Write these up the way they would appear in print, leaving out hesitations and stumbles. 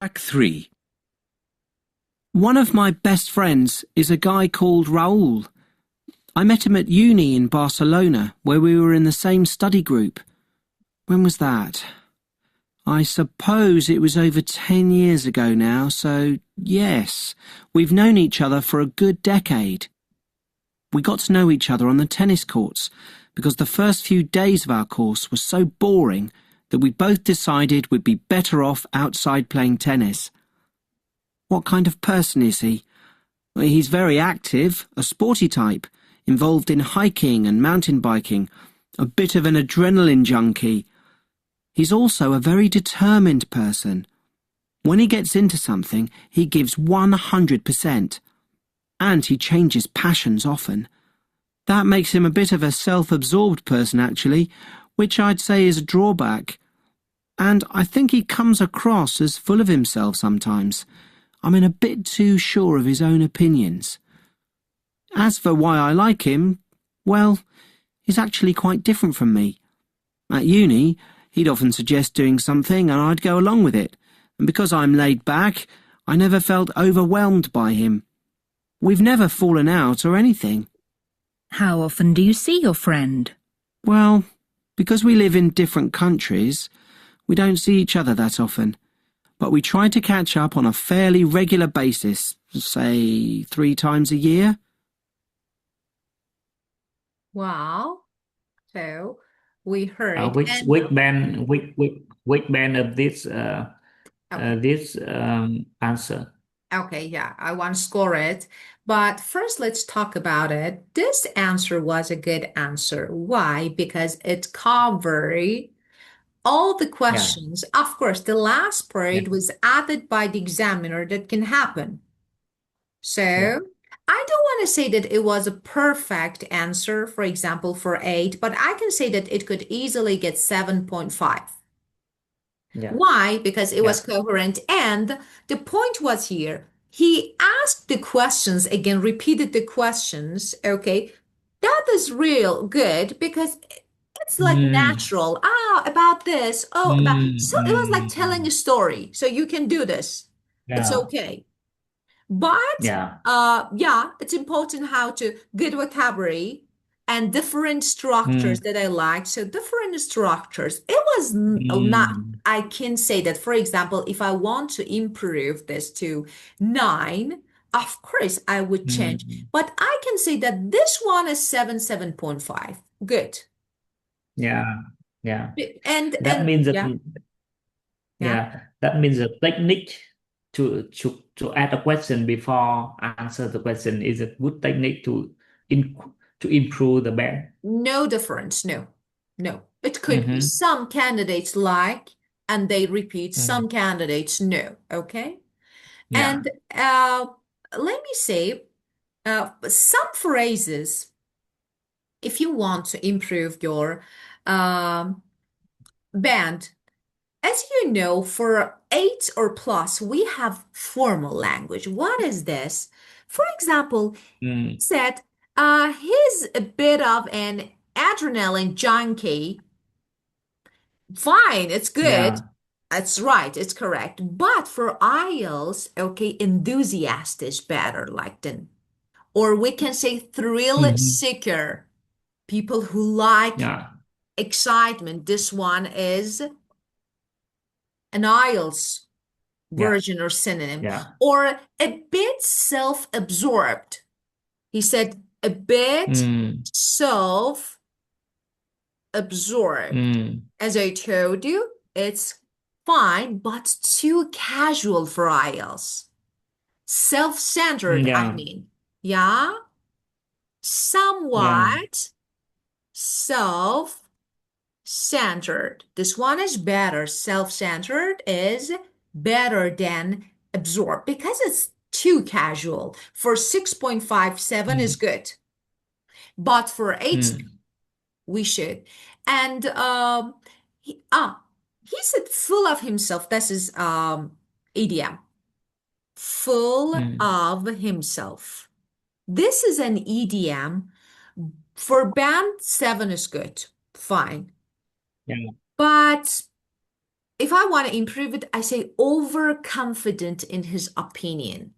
Track 3. One of my best friends is a guy called Raoul. I met him at uni in Barcelona, where we were in the same study group. When was that? I suppose it was over 10 years ago now, so yes, we've known each other for a good decade. We got to know each other on the tennis courts because the first few days of our course were so boring that we both decided we'd be better off outside playing tennis. What kind of person is he? Well, he's very active, a sporty type, involved in hiking and mountain biking, a bit of an adrenaline junkie. He's also a very determined person. When he gets into something, he gives 100%. And he changes passions often. That makes him a bit of a self-absorbed person, actually, which I'd say is a drawback. And I think he comes across as full of himself sometimes. I mean, a bit too sure of his own opinions. As for why I like him, well, he's actually quite different from me. At uni, he'd often suggest doing something and I'd go along with it. And because I'm laid back, I never felt overwhelmed by him. We've never fallen out or anything. How often do you see your friend? Well, because we live in different countries, we don't see each other that often. But we try to catch up on a fairly regular basis, say 3 times a year. Wow. So we heard Which band of this okay. this answer? Okay, yeah, I want to score it. But first, let's talk about it. This answer was a good answer. Why? Because it covered all the questions. Of course, the last part was added by the examiner that can happen. So I don't want to say that it was a perfect answer, for example, for 8, but I can say that it could easily get 7.5. Why? Because it was coherent. And the point was here, he asked the questions again, repeated the questions. Okay. That is real good because it's like natural. About this. So it was like telling a story. So you can do this. It's okay. But it's important how to good vocabulary and different structures that I like. So different structures. It was not, I can say that, for example, if I want to improve this to 9, of course I would change. But I can say that this one is 7.5. Good. That means that that means the technique to add a question before answer the question is a good technique to improve the band. No difference. No. It could be some candidates like and they repeat, some candidates no. Okay. And let me say some phrases, if you want to improve your band, as you know, for 8 or plus, we have formal language. What is this? For example, said he's a bit of an adrenaline junkie. Fine, it's good. That's right, it's correct. But for IELTS, okay, enthusiast is better, like then. Or we can say thrill seeker, people who like excitement. This one is an IELTS version or synonym. Or a bit self-absorbed. He said a bit self-absorbed. As I told you, it's fine, but too casual for IELTS. Self-centered, I mean. Somewhat self-centered. This one is better. Self-centered is better than absorbed because it's too casual. For 6.57 is good. But for 8, we should. And he said full of himself. This is idiom. Full of himself. This is an idiom. For band 7 is good. Fine. But if I want to improve it, I say overconfident in his opinion.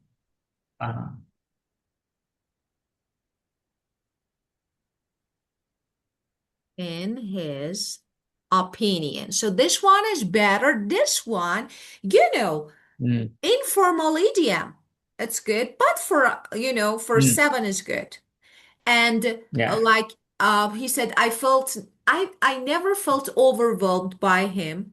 In his opinion. So this one is better. This one, informal idiom. It's good, but for 7 is good. And he said, I never felt overwhelmed by him.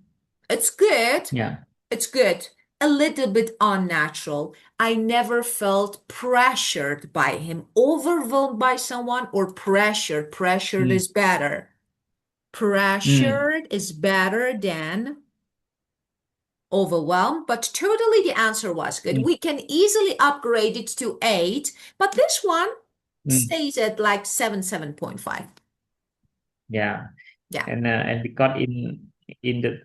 It's good. Yeah. It's good. A little bit unnatural. I never felt pressured by him. Overwhelmed by someone or pressured. Pressured is better. Pressured is better than overwhelmed, but totally the answer was good. We can easily upgrade it to 8, but this one stays at like 7, 7.5. Yeah. Yeah. And because in the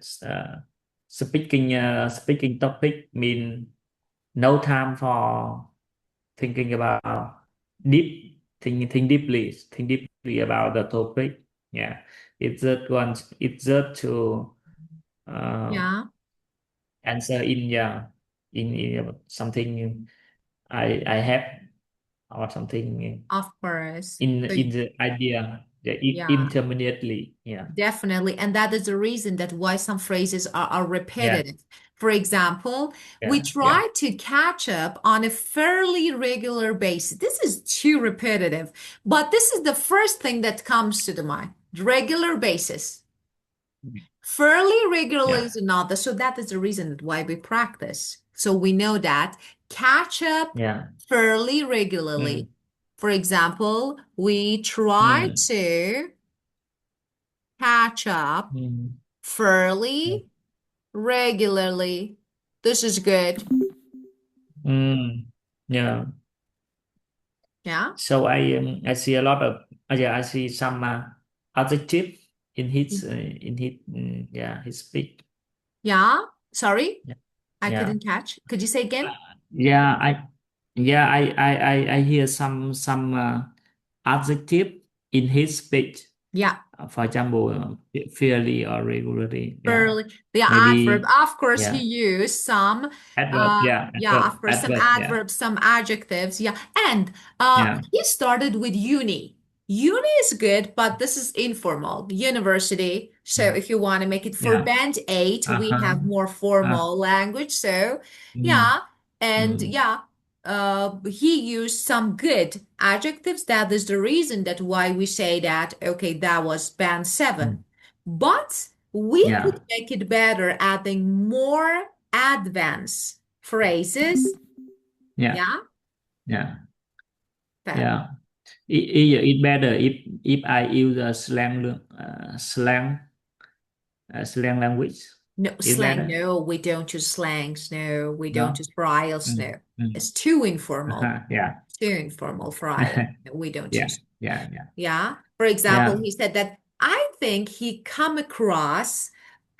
speaking topic mean no time for thinking about think deeply about the topic. Yeah. It's just to Yeah. answer in something I have or something Of course. in So, the idea yeah, intermediately. Yeah. definitely. And that is the reason that why some phrases are Yeah. repetitive. For example, we Yeah. try to catch up on a fairly regular basis. This is too repetitive, but this is the first thing that comes to the mind. Regular basis. Fairly regularly Yeah. is another. So that is the reason why we practice. So we know that catch up Yeah. fairly regularly. For example, we try to catch up fairly regularly. This is good. Yeah. Yeah. So I see a lot of I see some adjective in his his speech. Yeah. Sorry, Yeah. I Yeah. couldn't catch. Could you say again? Yeah, I hear some adjective in his speech. Yeah. For example, fairly or regularly. Yeah. Fairly, the adverb. Maybe. Of course, he Yeah. used some, Adverb. Yeah. yeah, of course, some Adverb. Yeah. adverbs, some adjectives. Yeah. And Yeah. he started with uni. Uni is good, but this is informal. University. So if you want to make it for Yeah. band 8, we Uh-huh. have more Uh, formal language. So mm, yeah. And mm, yeah, he used some good adjectives. That is the reason that why we say that, okay, that was band 7. mm. But we Yeah. could make it better adding more advanced phrases. Yeah. Yeah, Yeah. better. Yeah. It better if I use a slang language. No, It slang. better. No, we don't use slangs. No, we don't No. use trials. Mm, No, mm. it's too informal. Yeah. Too informal for IELTS. No, we don't Yeah. use. Yeah. Yeah. Yeah. For example, Yeah. he said that I think he come across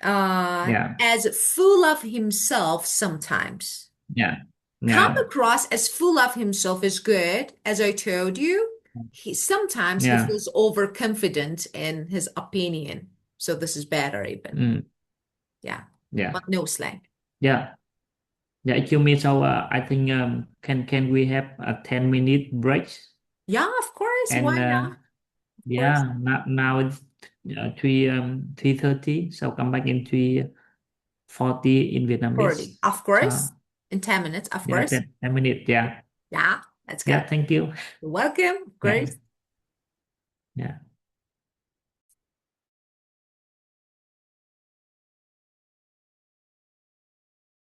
Yeah. as full of himself sometimes. Yeah. Come Yeah. across as full of himself is good, as I told you. Sometimes he Yeah. feels overconfident in his opinion. So this is better even. Yeah. Yeah. But no slang. Yeah. Yeah. Excuse me. So I think can we have a 10-minute break? Yeah, of course. And Why not? Of course. yeah, now it's 3:30. So come back in 3:40 in 40. Vietnamese. Of So course. In 10 minutes, of yeah, course. 10 minutes. Yeah. Yeah, let's go. Yeah. Thank you. You're welcome. Of Yeah. course. Yeah.